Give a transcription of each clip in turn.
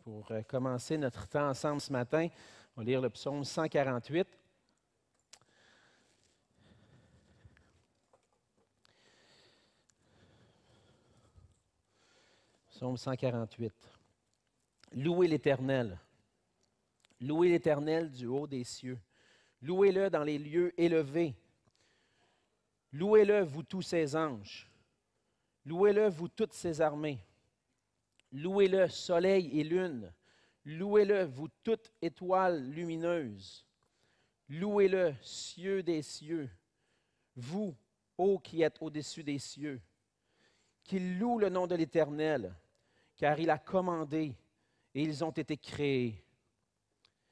Pour commencer notre temps ensemble ce matin, on va lire le psaume 148. Psaume 148. Louez l'Éternel. Louez l'Éternel du haut des cieux. Louez-le dans les lieux élevés. Louez-le, vous tous ses anges. Louez-le, vous toutes ses armées. Louez-le, soleil et lune. Louez-le, vous toutes étoiles lumineuses. Louez-le, cieux des cieux. Vous, ô qui êtes au-dessus des cieux. Qu'il loue le nom de l'Éternel, car il a commandé et ils ont été créés.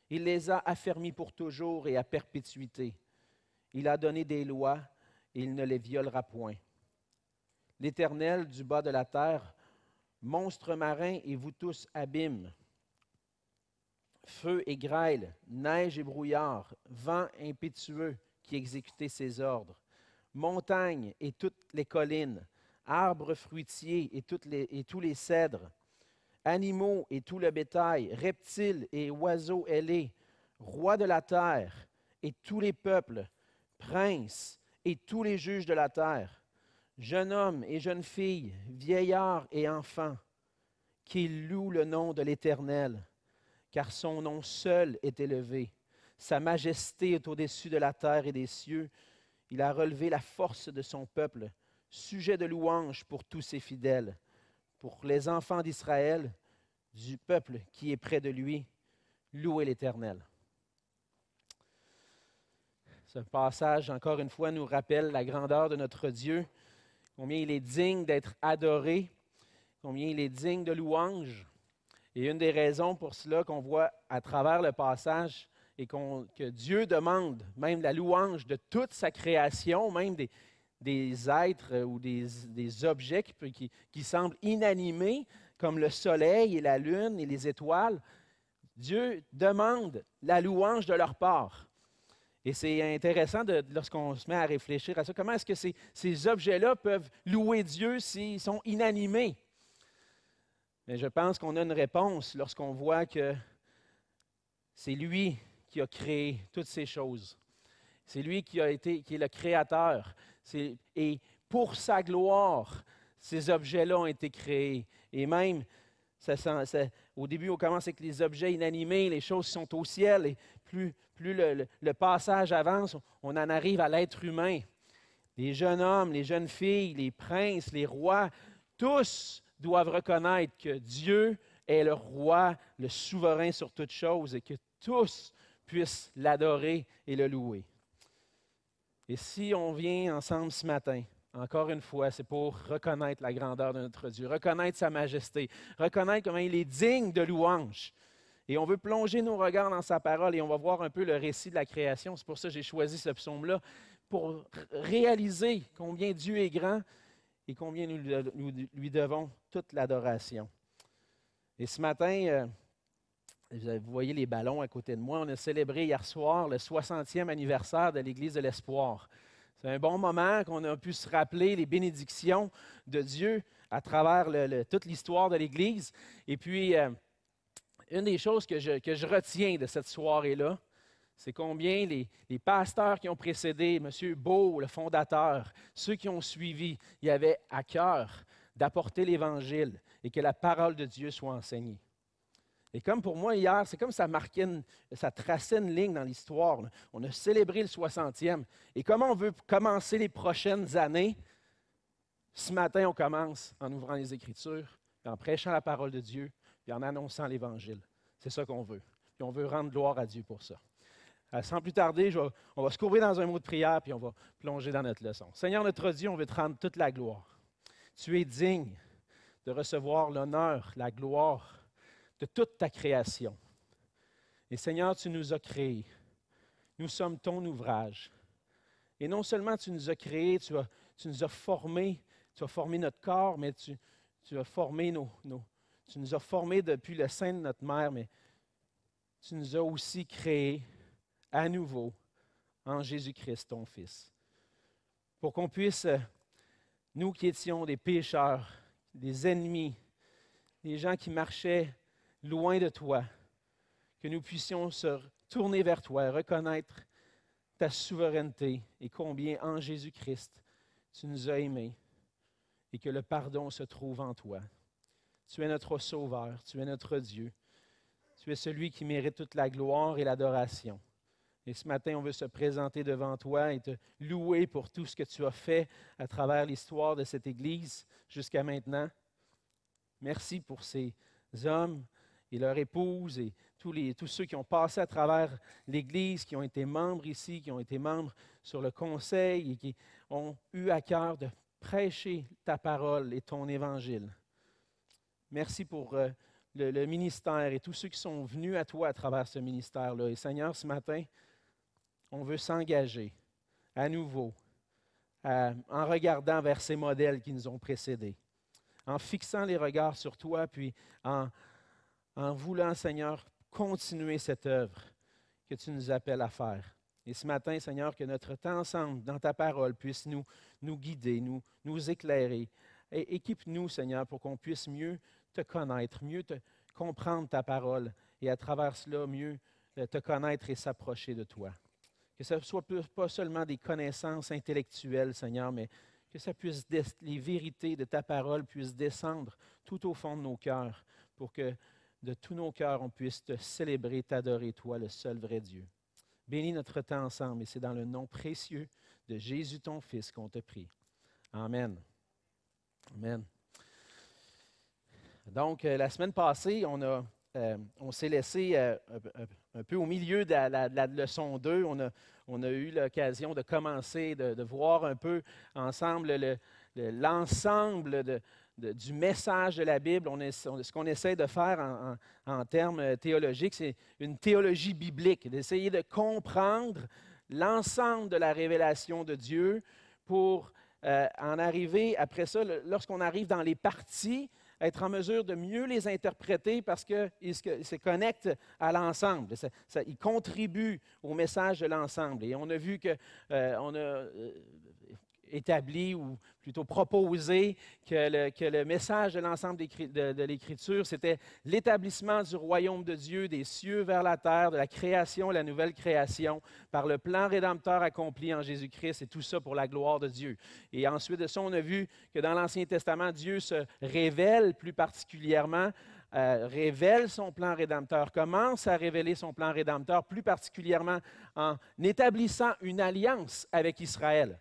Il les a affermis pour toujours et à perpétuité. Il a donné des lois et il ne les violera point. L'Éternel du bas de la terre, monstres marins et vous tous abîmes, feu et grêle, neige et brouillard, vent impétueux qui exécutait ses ordres, montagnes et toutes les collines, arbres fruitiers et tous les cèdres, animaux et tout le bétail, reptiles et oiseaux ailés, rois de la terre et tous les peuples, princes et tous les juges de la terre, jeunes hommes et jeunes filles, vieillards et enfants, qu'ils louent le nom de l'Éternel, car son nom seul est élevé. Sa majesté est au-dessus de la terre et des cieux. Il a relevé la force de son peuple, sujet de louange pour tous ses fidèles, pour les enfants d'Israël, du peuple qui est près de lui. Louez l'Éternel. Ce passage, encore une fois, nous rappelle la grandeur de notre Dieu, combien il est digne d'être adoré, combien il est digne de louange. Et une des raisons pour cela qu'on voit à travers le passage et que Dieu demande même la louange de toute sa création, même des êtres ou des objets qui semblent inanimés, comme le soleil et la lune et les étoiles. Dieu demande la louange de leur part. Et c'est intéressant lorsqu'on se met à réfléchir à ça. Comment est-ce que ces objets-là peuvent louer Dieu s'ils sont inanimés? Mais je pense qu'on a une réponse lorsqu'on voit que c'est lui qui a créé toutes ces choses. C'est lui qui est le créateur. Et pour sa gloire, ces objets-là ont été créés. Et même, au début, on commence avec les objets inanimés, les choses qui sont au ciel. Et plus le passage avance, on en arrive à l'être humain. Les jeunes hommes, les jeunes filles, les princes, les rois, tous doivent reconnaître que Dieu est le roi, le souverain sur toutes choses et que tous puissent l'adorer et le louer. Et si on vient ensemble ce matin, encore une fois, c'est pour reconnaître la grandeur de notre Dieu, reconnaître sa majesté, reconnaître comment il est digne de louange. Et on veut plonger nos regards dans sa parole et on va voir un peu le récit de la création. C'est pour ça que j'ai choisi ce psaume-là, pour réaliser combien Dieu est grand et combien nous lui devons toute l'adoration. Et ce matin, vous voyez les ballons à côté de moi, on a célébré hier soir le 60e anniversaire de l'Église de l'Espoir. C'est un bon moment qu'on a pu se rappeler les bénédictions de Dieu à travers toute l'histoire de l'Église. Et puis, une des choses que je retiens de cette soirée-là, c'est combien les pasteurs qui ont précédé, M. Beau, le fondateur, ceux qui ont suivi, il y avait à cœur d'apporter l'Évangile et que la parole de Dieu soit enseignée. Et comme pour moi hier, c'est comme ça traçait une ligne dans l'histoire. On a célébré le 60e. Et comment on veut commencer les prochaines années? Ce matin, on commence en ouvrant les Écritures, en prêchant la parole de Dieu, puis en annonçant l'Évangile. C'est ça qu'on veut. Puis on veut rendre gloire à Dieu pour ça. Sans plus tarder, on va se couvrir dans un mot de prière, puis on va plonger dans notre leçon. Seigneur notre Dieu, on veut te rendre toute la gloire. Tu es digne de recevoir l'honneur, la gloire de toute ta création. Et Seigneur, tu nous as créés. Nous sommes ton ouvrage. Et non seulement tu nous as créés, tu nous as formés, tu as formé notre corps, mais tu as formé tu nous as formés depuis le sein de notre mère, mais tu nous as aussi créés à nouveau en Jésus-Christ, ton Fils. Pour qu'on puisse, nous qui étions des pécheurs, des ennemis, des gens qui marchaient loin de toi, que nous puissions se tourner vers toi, reconnaître ta souveraineté et combien en Jésus-Christ tu nous as aimés et que le pardon se trouve en toi. Tu es notre Sauveur, tu es notre Dieu. Tu es celui qui mérite toute la gloire et l'adoration. Et ce matin, on veut se présenter devant toi et te louer pour tout ce que tu as fait à travers l'histoire de cette Église jusqu'à maintenant. Merci pour ces hommes et leurs épouses et tous ceux qui ont passé à travers l'Église, qui ont été membres ici, qui ont été membres sur le conseil et qui ont eu à cœur de prêcher ta parole et ton évangile. Merci pour le ministère et tous ceux qui sont venus à toi à travers ce ministère-là. Et Seigneur, ce matin, on veut s'engager à nouveau en regardant vers ces modèles qui nous ont précédés, en fixant les regards sur toi, puis en voulant, Seigneur, continuer cette œuvre que tu nous appelles à faire. Et ce matin, Seigneur, que notre temps ensemble dans ta parole puisse nous guider, nous éclairer. Et équipe-nous, Seigneur, pour qu'on puisse mieux te connaître, mieux te comprendre ta parole et à travers cela, mieux te connaître et s'approcher de toi. Que ce ne soit pas seulement des connaissances intellectuelles, Seigneur, mais que ça puisse les vérités de ta parole puissent descendre tout au fond de nos cœurs pour que de tous nos cœurs, on puisse te célébrer, t'adorer, toi, le seul vrai Dieu. Bénis notre temps ensemble et c'est dans le nom précieux de Jésus, ton Fils, qu'on te prie. Amen. Amen. Donc, la semaine passée, on s'est laissé un peu au milieu de la leçon 2. On a eu l'occasion de commencer, de voir un peu ensemble l'ensemble du message de la Bible. Ce qu'on essaie de faire en termes théologiques, c'est une théologie biblique, d'essayer de comprendre l'ensemble de la révélation de Dieu pour en arriver, après ça, lorsqu'on arrive dans les parties, être en mesure de mieux les interpréter parce qu'ils se connectent à l'ensemble. Ils contribuent au message de l'ensemble. Et on a vu qu'on a établi, ou plutôt proposé, que le message de l'ensemble de l'Écriture, c'était l'établissement du royaume de Dieu, des cieux vers la terre, de la création, la nouvelle création, par le plan rédempteur accompli en Jésus-Christ, et tout ça pour la gloire de Dieu. Et ensuite de ça, on a vu que dans l'Ancien Testament, Dieu se révèle plus particulièrement, révèle son plan rédempteur, commence à révéler son plan rédempteur, plus particulièrement en établissant une alliance avec Israël.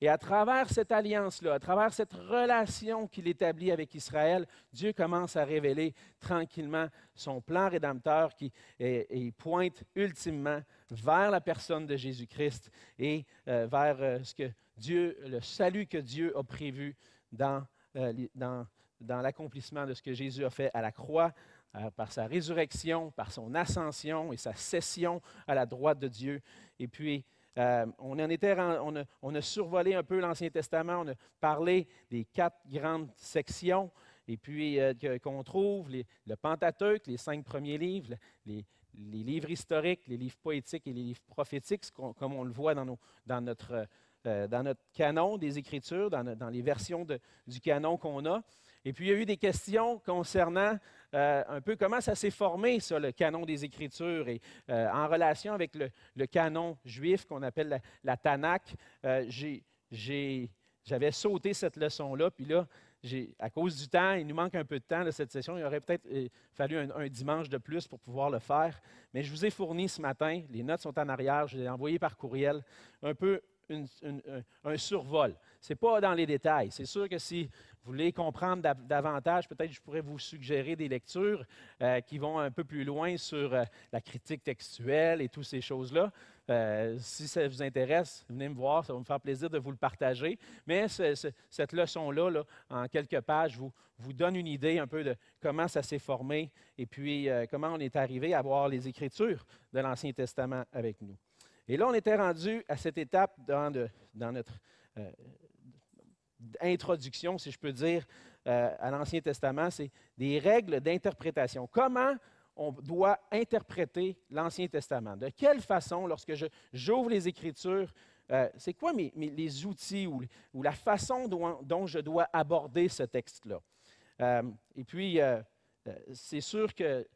Et à travers cette alliance-là, à travers cette relation qu'il établit avec Israël, Dieu commence à révéler tranquillement son plan rédempteur et pointe ultimement vers la personne de Jésus-Christ et vers le salut que Dieu a prévu dans l'accomplissement de ce que Jésus a fait à la croix, par sa résurrection, par son ascension et sa session à la droite de Dieu. Et puis, on a survolé un peu l'Ancien Testament, on a parlé des 4 grandes sections, et puis qu'on trouve le Pentateuque, les 5 premiers livres, les livres historiques, les livres poétiques et les livres prophétiques, comme on le voit dans notre canon des Écritures, dans les versions du canon qu'on a. Et puis, il y a eu des questions concernant un peu comment ça s'est formé, ça, le canon des Écritures, et en relation avec le canon juif qu'on appelle la Tanakh. J'avais sauté cette leçon-là, puis là, à cause du temps, il nous manque un peu de temps de cette session. Il aurait peut-être fallu un dimanche de plus pour pouvoir le faire. Mais je vous ai fourni ce matin, les notes sont en arrière, je les ai envoyées par courriel, un peu un survol. Ce n'est pas dans les détails. C'est sûr que si vous voulez comprendre davantage, peut-être je pourrais vous suggérer des lectures qui vont un peu plus loin sur la critique textuelle et toutes ces choses-là. Si ça vous intéresse, venez me voir, ça va me faire plaisir de vous le partager. Mais cette leçon-là, là, en quelques pages, vous donne une idée un peu de comment ça s'est formé et puis comment on est arrivé à voir les Écritures de l'Ancien Testament avec nous. Et là, on était rendu à cette étape dans notre introduction, si je peux dire, à l'Ancien Testament, c'est des règles d'interprétation. Comment on doit interpréter l'Ancien Testament? De quelle façon, lorsque j'ouvre les Écritures, c'est quoi les outils ou la façon dont je dois aborder ce texte-là? Et puis, c'est sûr que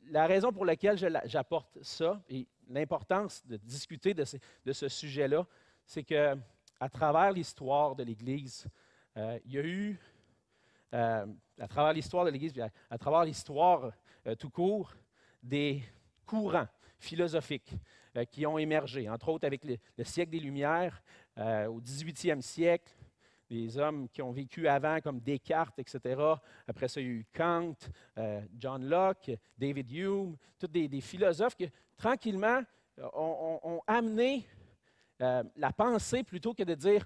la raison pour laquelle j'apporte ça et l'importance de discuter de ce sujet-là, c'est que à travers l'histoire de l'Église, il y a eu, à travers l'histoire de l'Église, à travers l'histoire tout court, des courants philosophiques qui ont émergé, entre autres avec le siècle des Lumières, au 18e siècle, des hommes qui ont vécu avant, comme Descartes, etc. Après ça, il y a eu Kant, John Locke, David Hume, tous des philosophes qui, tranquillement, ont amené la pensée, plutôt que de dire,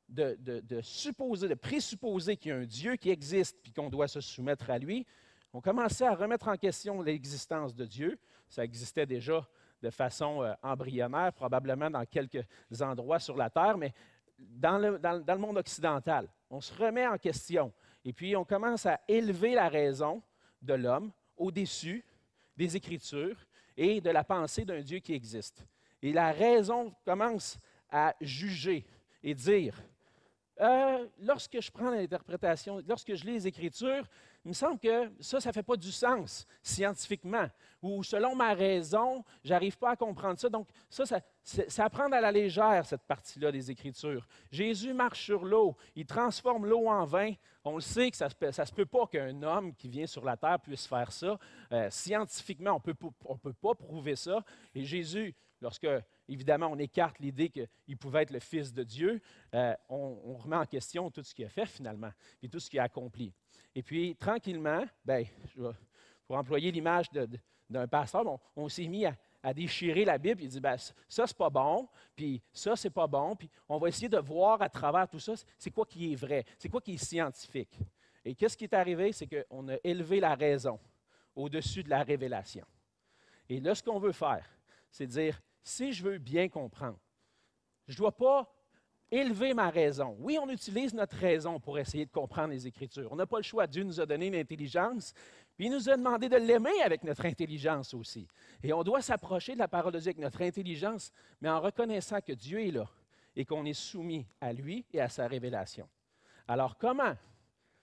de supposer, de présupposer qu'il y a un Dieu qui existe et qu'on doit se soumettre à lui, ont commencé à remettre en question l'existence de Dieu. Ça existait déjà de façon embryonnaire, probablement dans quelques endroits sur la Terre, mais dans le monde occidental, on se remet en question. Et puis, on commence à élever la raison de l'homme au-dessus des Écritures et de la pensée d'un Dieu qui existe. Et la raison commence à juger et dire, lorsque je prends l'interprétation, lorsque je lis les Écritures, il me semble que ça ne fait pas du sens scientifiquement. Ou selon ma raison, je n'arrive pas à comprendre ça. Donc, c'est à prendre à la légère, cette partie-là des Écritures. Jésus marche sur l'eau, il transforme l'eau en vin. On le sait que ça ne se peut pas qu'un homme qui vient sur la terre puisse faire ça. Scientifiquement, on ne peut pas prouver ça. Et Jésus, lorsque, évidemment, on écarte l'idée qu'il pouvait être le Fils de Dieu, on remet en question tout ce qu'il a fait finalement, et tout ce qu'il a accompli. Et puis, tranquillement, pour employer l'image d'un pasteur, on s'est mis à déchirer la Bible et dit, ça, c'est pas bon, puis ça, c'est pas bon, puis on va essayer de voir à travers tout ça, c'est quoi qui est vrai, c'est quoi qui est scientifique. Et qu'est-ce qui est arrivé? C'est qu'on a élevé la raison au-dessus de la révélation. Et là, ce qu'on veut faire, c'est dire, si je veux bien comprendre, je ne dois pas élever ma raison. Oui, on utilise notre raison pour essayer de comprendre les Écritures. On n'a pas le choix. Dieu nous a donné l'intelligence, puis il nous a demandé de l'aimer avec notre intelligence aussi. Et on doit s'approcher de la parole de Dieu avec notre intelligence, mais en reconnaissant que Dieu est là et qu'on est soumis à lui et à sa révélation. Alors, comment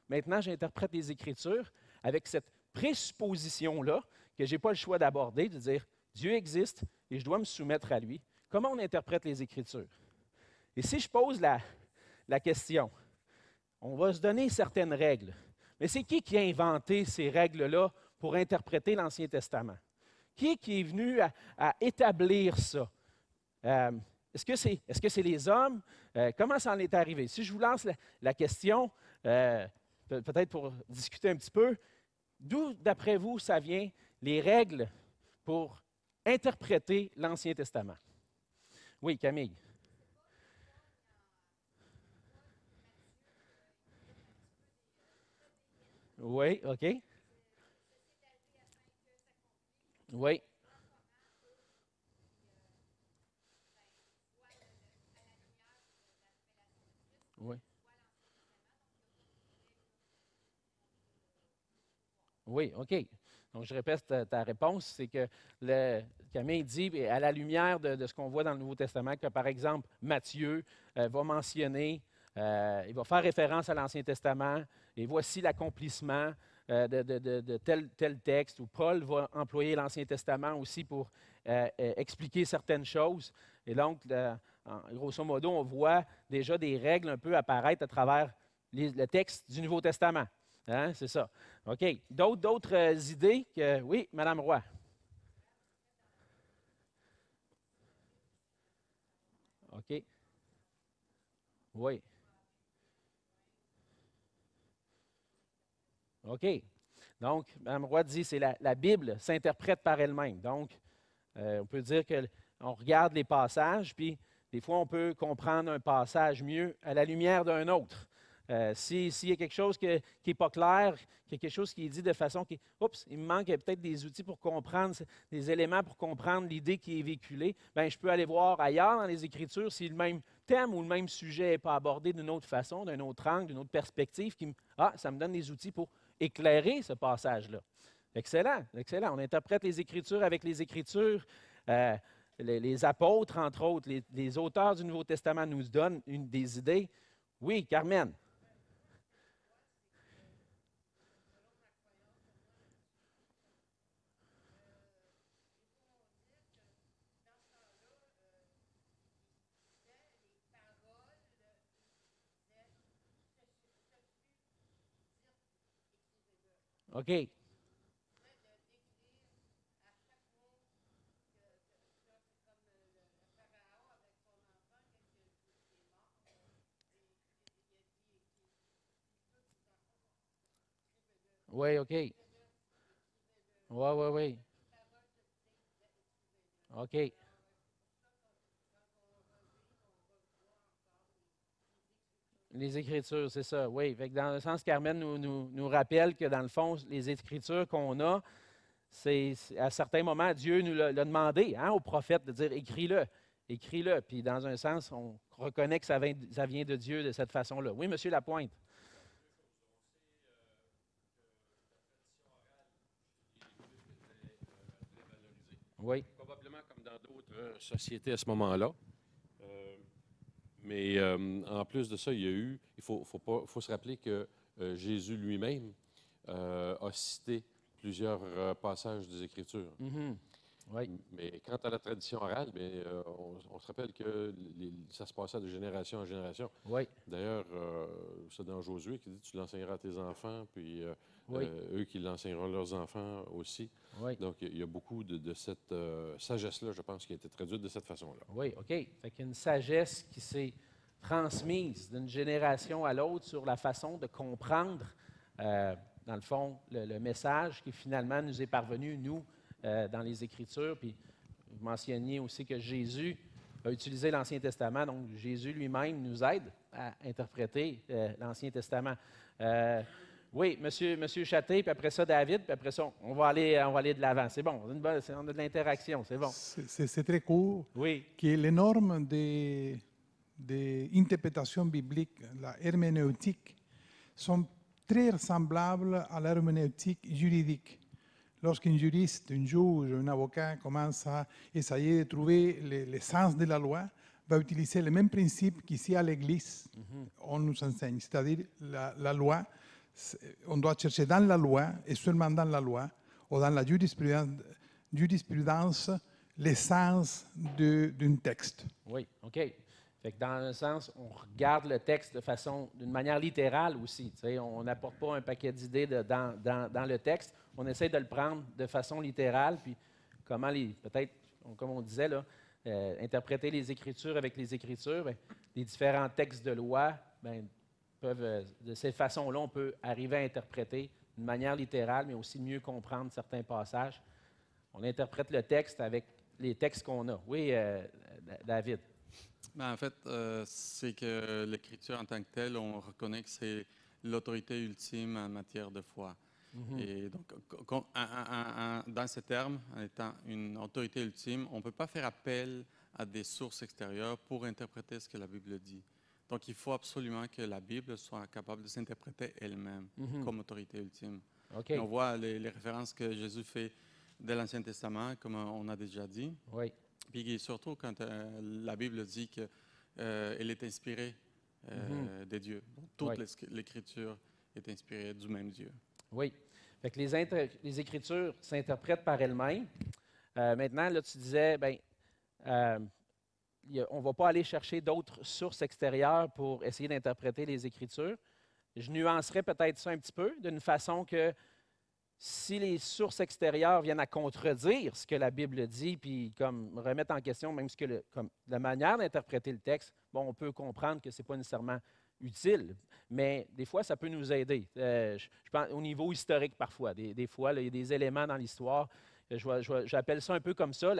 maintenant j'interprète les Écritures avec cette présupposition-là que je n'ai pas le choix d'aborder, de dire Dieu existe et je dois me soumettre à lui. Comment on interprète les Écritures? Et si je pose la question, on va se donner certaines règles. Mais c'est qui a inventé ces règles-là pour interpréter l'Ancien Testament? Qui est venu à établir ça? Est-ce que c'est les hommes? Comment ça en est arrivé? Si je vous lance la question, peut-être pour discuter un petit peu, d'où, d'après vous, ça vient les règles pour interpréter l'Ancien Testament? Oui, Camille. Oui, OK. Oui. Oui. Oui, OK. Donc, je répète ta réponse, c'est que Camille dit, à la lumière de ce qu'on voit dans le Nouveau Testament, que par exemple, Matthieu va mentionner, il va faire référence à l'Ancien Testament, et voici l'accomplissement de tel texte, où Paul va employer l'Ancien Testament aussi pour expliquer certaines choses. Et donc, grosso modo, on voit déjà des règles un peu apparaître à travers le texte du Nouveau Testament. Hein, c'est ça. OK. D'autres idées que. Oui, Madame Roy. OK. Oui. OK. Donc, Mme Roy dit c'est la Bible s'interprète par elle-même. Donc, on peut dire qu'on regarde les passages, puis des fois, on peut comprendre un passage mieux à la lumière d'un autre. S'il y a quelque chose qui n'est pas clair, quelque chose qui est dit de façon qui. Oups, il me manque peut-être des outils pour comprendre, des éléments pour comprendre l'idée qui est véhiculée, bien, je peux aller voir ailleurs dans les Écritures si le même thème ou le même sujet n'est pas abordé d'une autre façon, d'un autre angle, d'une autre perspective. Ça me donne des outils pour éclairer ce passage-là. Excellent, excellent. On interprète les Écritures avec les Écritures. Les apôtres, entre autres, les auteurs du Nouveau Testament nous donnent des idées. Oui, Carmen. OK. Oui, OK. Oui, oui, oui. OK. Les Écritures, c'est ça, oui. Fait que dans le sens, Carmen nous rappelle que dans le fond, les Écritures qu'on a, à certains moments, Dieu nous l'a demandé hein, au prophète de dire écris-le, écris-le. Puis dans un sens, on reconnaît que ça vient de Dieu de cette façon-là. Oui, Monsieur Lapointe. Oui. Probablement comme dans d'autres sociétés à ce moment-là. Euh, mais en plus de ça, il faut se rappeler que Jésus lui-même a cité plusieurs passages des Écritures. Mm-hmm. Oui. Mais quant à la tradition orale, on se rappelle que ça se passait de génération en génération. Oui. D'ailleurs, c'est dans Josué qui dit tu l'enseigneras à tes enfants, puis oui. eux qui l'enseigneront à leurs enfants aussi. Oui. Donc, il y a beaucoup de cette sagesse-là, je pense, qui a été traduite de cette façon-là. Oui, OK. Fait qu'il y a une sagesse qui s'est transmise d'une génération à l'autre sur la façon de comprendre, dans le fond, le message qui finalement nous est parvenu, nous, dans les Écritures. Puis, vous mentionniez aussi que Jésus a utilisé l'Ancien Testament. Donc, Jésus lui-même nous aide à interpréter l'Ancien Testament. Oui, monsieur Châté, puis après ça, David, puis après ça, on va aller de l'avant. C'est bon, on a de l'interaction, c'est bon. C'est très court. Oui. Que les normes d'interprétation biblique, la herméneutique, sont très semblables à l'herméneutique juridique. Lorsqu'un juriste, un juge, un avocat commence à essayer de trouver le sens de la loi, va utiliser le même principe qu'ici à l'Église, on nous enseigne. C'est-à-dire la loi, on doit chercher dans la loi, et seulement dans la loi, ou dans la jurisprudence, l'essence d'un texte. Oui, OK. Fait que dans un sens, on regarde le texte d'une manière littérale aussi. On n'apporte pas un paquet d'idées dans le texte. On essaie de le prendre de façon littérale, puis comment peut-être, comme on disait, là, interpréter les Écritures avec les Écritures, bien, les différents textes de loi, bien, de cette façon-là, on peut arriver à interpréter d'une manière littérale, mais aussi mieux comprendre certains passages. On interprète le texte avec les textes qu'on a. Oui, David. En fait, c'est que l'Écriture en tant que telle, on reconnaît que c'est l'autorité ultime en matière de foi. Mm-hmm. Et donc, dans ces termes, en étant une autorité ultime, on ne peut pas faire appel à des sources extérieures pour interpréter ce que la Bible dit. Donc, il faut absolument que la Bible soit capable de s'interpréter elle-même comme autorité ultime. Okay. On voit les références que Jésus fait de l'Ancien Testament, comme on a déjà dit. Oui. Puis surtout quand la Bible dit qu'elle est inspirée de Dieu. Donc, toute l'Écriture est inspirée du même Dieu. Oui. Fait que les Écritures s'interprètent par elles-mêmes. Maintenant, là, tu disais, on ne va pas aller chercher d'autres sources extérieures pour essayer d'interpréter les Écritures. Je nuancerais peut-être ça un petit peu, d'une façon que si les sources extérieures viennent à contredire ce que la Bible dit, puis comme remettre en question même comme la manière d'interpréter le texte, bon, on peut comprendre que ce n'est pas nécessairement utile, mais des fois, ça peut nous aider. Je pense au niveau historique parfois. Des fois, là, il y a des éléments dans l'histoire, j'appelle ça un peu comme ça,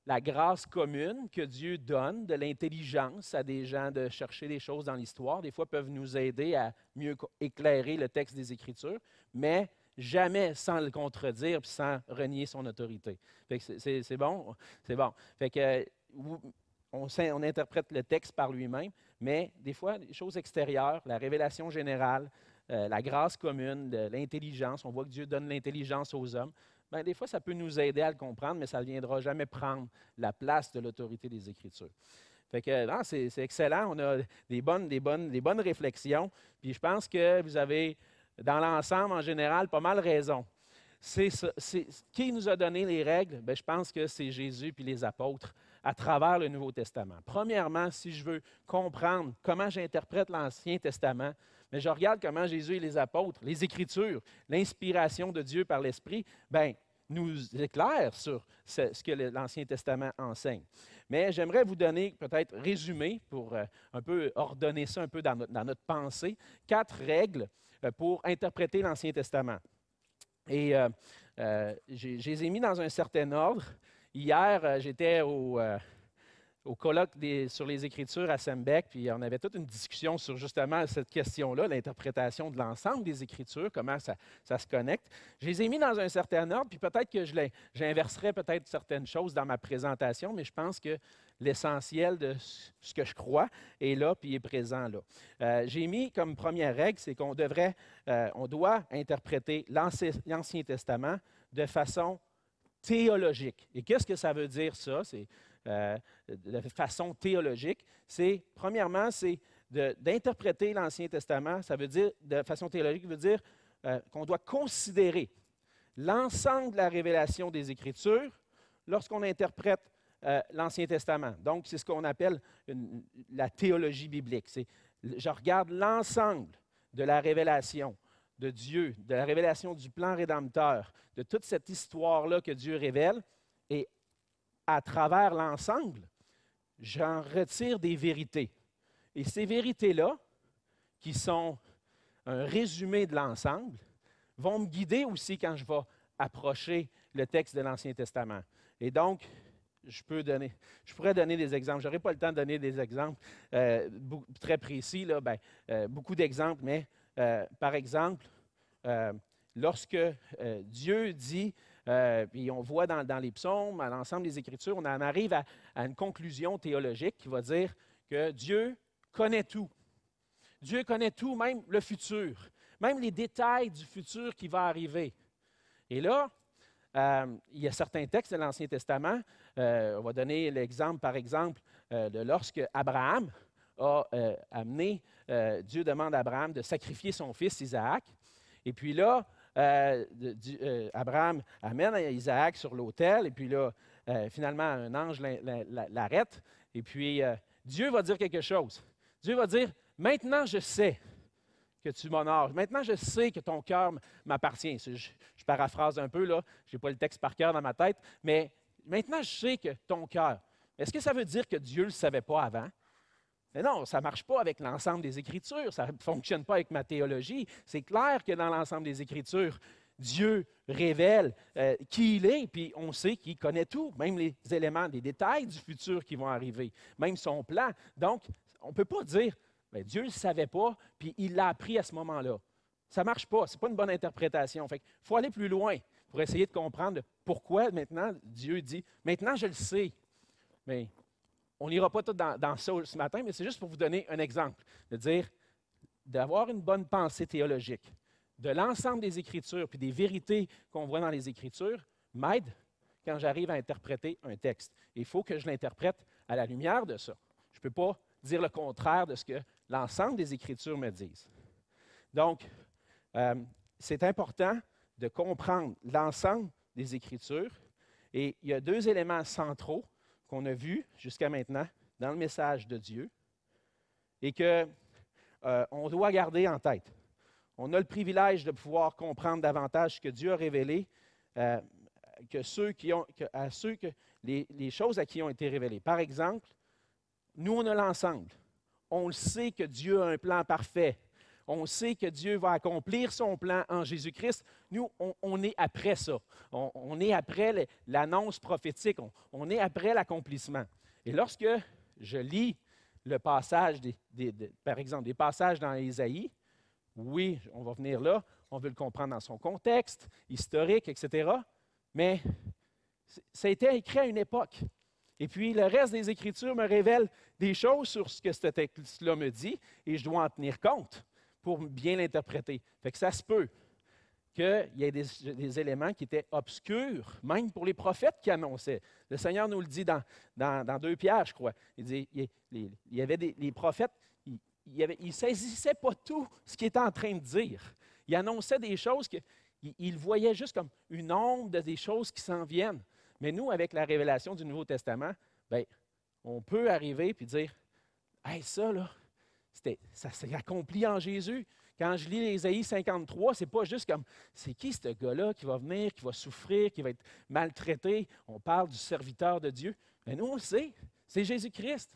la grâce commune que Dieu donne, de l'intelligence à des gens de chercher des choses dans l'histoire, des fois peuvent nous aider à mieux éclairer le texte des Écritures, mais jamais sans le contredire et sans renier son autorité. C'est bon? C'est bon. Fait que, on interprète le texte par lui-même, mais des fois, les choses extérieures, la révélation générale, la grâce commune, l'intelligence, on voit que Dieu donne l'intelligence aux hommes, bien, des fois, ça peut nous aider à le comprendre, mais ça ne viendra jamais prendre la place de l'autorité des Écritures. Fait que, non, c'est excellent. On a des bonnes réflexions. Puis je pense que vous avez, dans l'ensemble, en général, pas mal raison. Qui nous a donné les règles? Bien, je pense que c'est Jésus puis les apôtres à travers le Nouveau Testament. Premièrement, si je veux comprendre comment j'interprète l'Ancien Testament, mais je regarde comment Jésus et les apôtres, les Écritures, l'inspiration de Dieu par l'Esprit, bien, nous éclairent sur ce que l'Ancien Testament enseigne. Mais j'aimerais vous donner, peut-être résumer, pour un peu ordonner ça un peu dans notre pensée, 4 règles pour interpréter l'Ancien Testament. Et je les ai mis dans un certain ordre. Hier, j'étais au colloque sur les Écritures à Sembec, puis on avait toute une discussion sur justement cette question-là, l'interprétation de l'ensemble des Écritures, comment ça se connecte. Je les ai mis dans un certain ordre, puis peut-être que j'inverserai peut-être certaines choses dans ma présentation, mais je pense que l'essentiel de ce que je crois est là, puis est présent là. J'ai mis comme première règle, c'est qu'on doit interpréter l'Ancien Testament de façon théologique. Et qu'est-ce que ça veut dire ça? De façon théologique, premièrement, c'est d'interpréter l'Ancien Testament. Ça veut dire, de façon théologique, veut dire qu'on doit considérer l'ensemble de la révélation des Écritures lorsqu'on interprète l'Ancien Testament. Donc, c'est ce qu'on appelle la théologie biblique. Je regarde l'ensemble de la révélation de Dieu, de la révélation du plan rédempteur, de toute cette histoire-là que Dieu révèle, et à travers l'ensemble, j'en retire des vérités. Et ces vérités-là, qui sont un résumé de l'ensemble, vont me guider aussi quand je vais approcher le texte de l'Ancien Testament. Et donc, je pourrais donner des exemples. Je n'aurai pas le temps de donner des exemples très précis, là, beaucoup d'exemples, mais par exemple, lorsque Dieu dit, puis on voit dans les psaumes, à l'ensemble des Écritures, on en arrive à une conclusion théologique qui va dire que Dieu connaît tout. Dieu connaît tout, même le futur, même les détails du futur qui va arriver. Et là, il y a certains textes de l'Ancien Testament. On va donner l'exemple, par exemple, de lorsque Abraham a amené, Dieu demande à Abraham de sacrifier son fils Isaac. Et puis là, Abraham amène Isaac sur l'autel, et puis là, finalement, un ange l'arrête. Et puis, Dieu va dire quelque chose. Dieu va dire, « Maintenant, je sais que tu m'honores. Maintenant, je sais que ton cœur m'appartient. » Je paraphrase un peu, là. Je n'ai pas le texte par cœur dans ma tête, mais maintenant, je sais que ton cœur. Est-ce que ça veut dire que Dieu ne le savait pas avant? Mais non, ça ne marche pas avec l'ensemble des Écritures, ça ne fonctionne pas avec ma théologie. C'est clair que dans l'ensemble des Écritures, Dieu révèle qui il est, puis on sait qu'il connaît tout, même les éléments, les détails du futur qui vont arriver, même son plan. Donc, on ne peut pas dire, bien, Dieu ne le savait pas, puis il l'a appris à ce moment-là. Ça ne marche pas, ce n'est pas une bonne interprétation. Fait qu'il faut aller plus loin pour essayer de comprendre pourquoi maintenant Dieu dit, maintenant je le sais. Mais on n'ira pas tout dans ça ce matin, mais c'est juste pour vous donner un exemple, de dire, d'avoir une bonne pensée théologique, de l'ensemble des Écritures, puis des vérités qu'on voit dans les Écritures, m'aide quand j'arrive à interpréter un texte. Il faut que je l'interprète à la lumière de ça. Je ne peux pas dire le contraire de ce que l'ensemble des Écritures me disent. Donc, c'est important de comprendre l'ensemble des Écritures. Et il y a 2 éléments centraux qu'on a vus jusqu'à maintenant dans le message de Dieu et qu'on doit garder en tête. On a le privilège de pouvoir comprendre davantage ce que Dieu a révélé les choses à qui ont été révélées. Par exemple, nous, on a l'ensemble. On le sait que Dieu a un plan parfait. On sait que Dieu va accomplir son plan en Jésus-Christ. Nous, on est après ça. On est après l'annonce prophétique. On est après l'accomplissement. Et lorsque je lis le passage, par exemple, des passages dans Ésaïe, oui, on va venir là, on veut le comprendre dans son contexte, historique, etc. Mais ça a été écrit à une époque. Et puis, le reste des Écritures me révèle des choses sur ce que ce texte-là me dit, et je dois en tenir compte pour bien l'interpréter. Fait que ça se peut qu'il y ait des éléments qui étaient obscurs, même pour les prophètes qui annonçaient. Le Seigneur nous le dit dans 2 Pierre, je crois. Il dit, il y avait les prophètes, ils ne saisissaient pas tout ce qu'il était en train de dire. Ils annonçaient des choses qu'ils voyaient juste comme une ombre des choses qui s'en viennent. Mais nous, avec la révélation du Nouveau Testament, bien, on peut arriver et dire, « Hey, ça, là, ça s'est accompli en Jésus. Quand je lis Ésaïe 53, ce n'est pas juste comme, c'est qui ce gars-là qui va venir, qui va souffrir, qui va être maltraité? On parle du serviteur de Dieu. Mais nous, on le sait, c'est Jésus-Christ.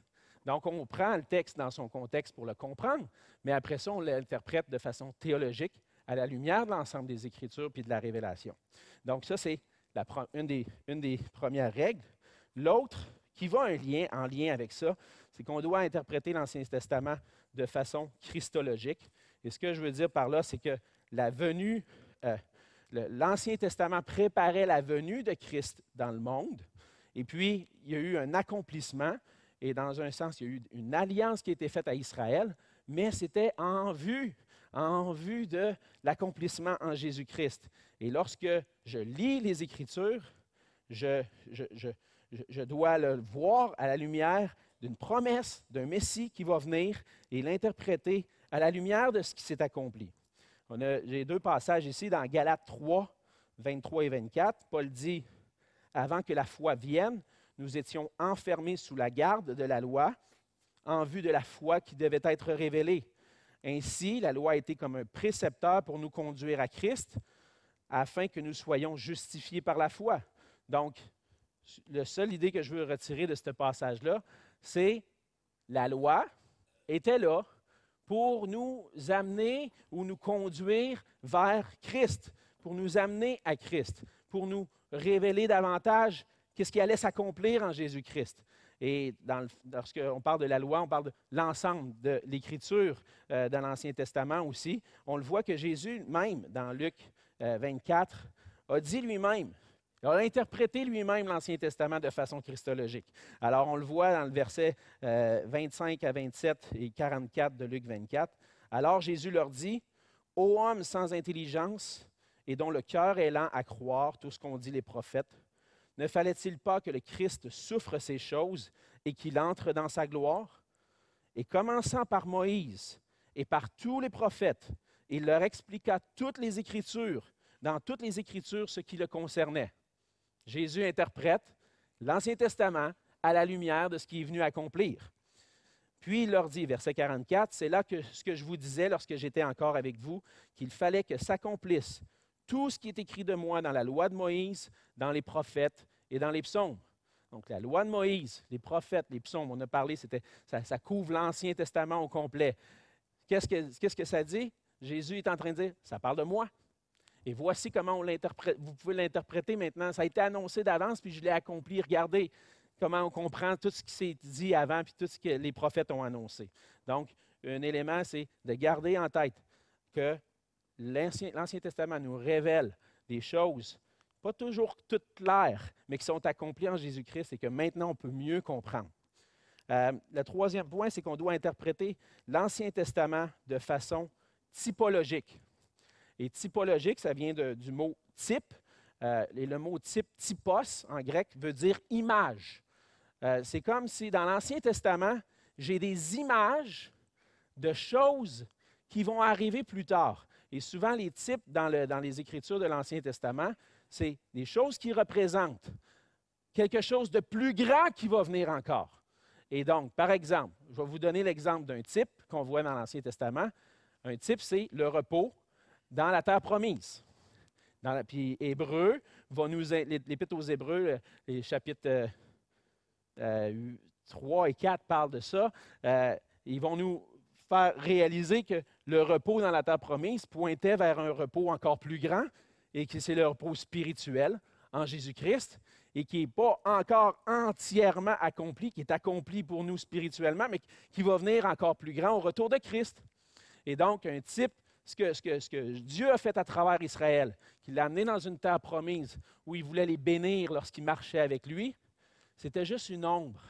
Donc, on prend le texte dans son contexte pour le comprendre, mais après ça, on l'interprète de façon théologique à la lumière de l'ensemble des Écritures puis de la révélation. Donc, ça, c'est une des premières règles. L'autre, qui va en lien avec ça, c'est qu'on doit interpréter l'Ancien Testament de façon christologique. Et ce que je veux dire par là, c'est que l'Ancien Testament préparait la venue de Christ dans le monde, et puis il y a eu un accomplissement, et dans un sens, il y a eu une alliance qui a été faite à Israël, mais c'était en vue de l'accomplissement en Jésus-Christ. Et lorsque je lis les Écritures, je dois le voir à la lumière d'une promesse d'un Messie qui va venir et l'interpréter à la lumière de ce qui s'est accompli. J'ai 2 passages ici dans Galates 3, 23 et 24. Paul dit, « Avant que la foi vienne, nous étions enfermés sous la garde de la loi en vue de la foi qui devait être révélée. Ainsi, la loi a été comme un précepteur pour nous conduire à Christ, afin que nous soyons justifiés par la foi. » Donc, la seule idée que je veux retirer de ce passage-là, c'est la loi était là pour nous amener ou nous conduire vers Christ, pour nous amener à Christ, pour nous révéler davantage qu'est-ce qui allait s'accomplir en Jésus-Christ. Et lorsqu'on parle de la loi, on parle de l'ensemble de l'Écriture dans l'Ancien Testament aussi. On le voit que Jésus, même dans Luc 24, a dit lui-même, il a interprété lui-même l'Ancien Testament de façon christologique. Alors, on le voit dans le verset 25 à 27 et 44 de Luc 24. Alors, Jésus leur dit, « Ô homme sans intelligence et dont le cœur est lent à croire tout ce qu'ont dit les prophètes, ne fallait-il pas que le Christ souffre ces choses et qu'il entre dans sa gloire? Et commençant par Moïse et par tous les prophètes, il leur expliqua toutes les Écritures, dans toutes les Écritures ce qui le concernait. » Jésus interprète l'Ancien Testament à la lumière de ce qui est venu accomplir. Puis il leur dit, verset 44, « C'est là que ce que je vous disais lorsque j'étais encore avec vous, qu'il fallait que s'accomplisse tout ce qui est écrit de moi dans la loi de Moïse, dans les prophètes et dans les psaumes. » Donc la loi de Moïse, les prophètes, les psaumes, on a parlé, ça couvre l'Ancien Testament au complet. Qu'est-ce que ça dit? Jésus est en train de dire, ça parle de moi. Et voici comment on l'interprète. Vous pouvez l'interpréter maintenant. Ça a été annoncé d'avance, puis je l'ai accompli. Regardez comment on comprend tout ce qui s'est dit avant, puis tout ce que les prophètes ont annoncé. Donc, un élément, c'est de garder en tête que l'Ancien Testament nous révèle des choses, pas toujours toutes claires, mais qui sont accomplies en Jésus-Christ et que maintenant on peut mieux comprendre. Le troisième point, c'est qu'on doit interpréter l'Ancien Testament de façon typologique. Et typologique, ça vient du mot type. Et le mot type, typos, en grec, veut dire image. C'est comme si dans l'Ancien Testament, j'ai des images de choses qui vont arriver plus tard. Et souvent, les types dans les Écritures de l'Ancien Testament, c'est des choses qui représentent quelque chose de plus grand qui va venir encore. Et donc, par exemple, je vais vous donner l'exemple d'un type qu'on voit dans l'Ancien Testament. Un type, c'est le repos dans la terre promise. Puis Hébreu va l'Épître aux Hébreux, les chapitres 3 et 4 parlent de ça. Ils vont nous faire réaliser que le repos dans la terre promise pointait vers un repos encore plus grand et que c'est le repos spirituel en Jésus-Christ et qui n'est pas encore entièrement accompli, qui est accompli pour nous spirituellement, mais qui va venir encore plus grand au retour de Christ. Et donc, un type, ce que Dieu a fait à travers Israël, qu'il l'a amené dans une terre promise où il voulait les bénir lorsqu'ils marchaient avec lui, c'était juste une ombre,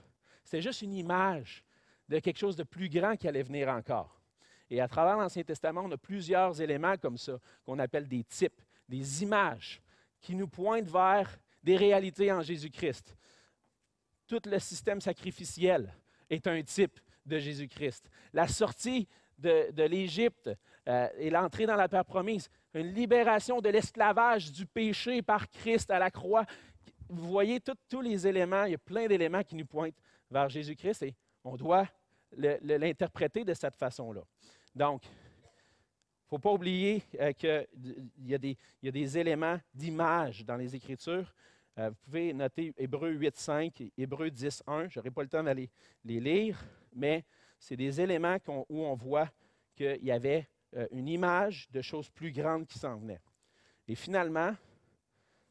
c'était juste une image de quelque chose de plus grand qui allait venir encore. Et à travers l'Ancien Testament, on a plusieurs éléments comme ça, qu'on appelle des types, des images, qui nous pointent vers des réalités en Jésus-Christ. Tout le système sacrificiel est un type de Jésus-Christ. La sortie de l'Égypte et l'entrée dans la terre promise, une libération de l'esclavage du péché par Christ à la croix. Vous voyez tous les éléments, il y a plein d'éléments qui nous pointent vers Jésus-Christ et on doit l'interpréter de cette façon-là. Donc, il faut pas oublier qu'il y a des éléments d'image dans les Écritures. Vous pouvez noter Hébreux 8.5 et Hébreux 10.1. Je n'aurai pas le temps d'aller les lire, mais c'est des éléments où on voit qu'il y avait une image de choses plus grandes qui s'en venaient. Et finalement,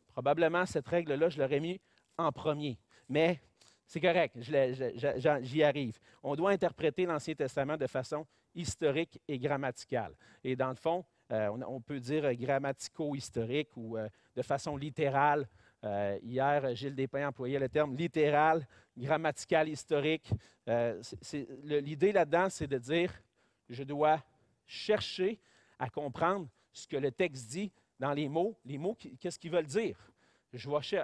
probablement cette règle-là, je l'aurais mis en premier. Mais c'est correct, j'y arrive. On doit interpréter l'Ancien Testament de façon historique et grammaticale. Et dans le fond, on peut dire grammatico-historique ou de façon littérale. Hier, Gilles Despins employait le terme littéral, grammatical, historique. L'idée là-dedans, c'est de dire, je dois chercher à comprendre ce que le texte dit dans les mots, qu'est-ce qu'ils veulent dire.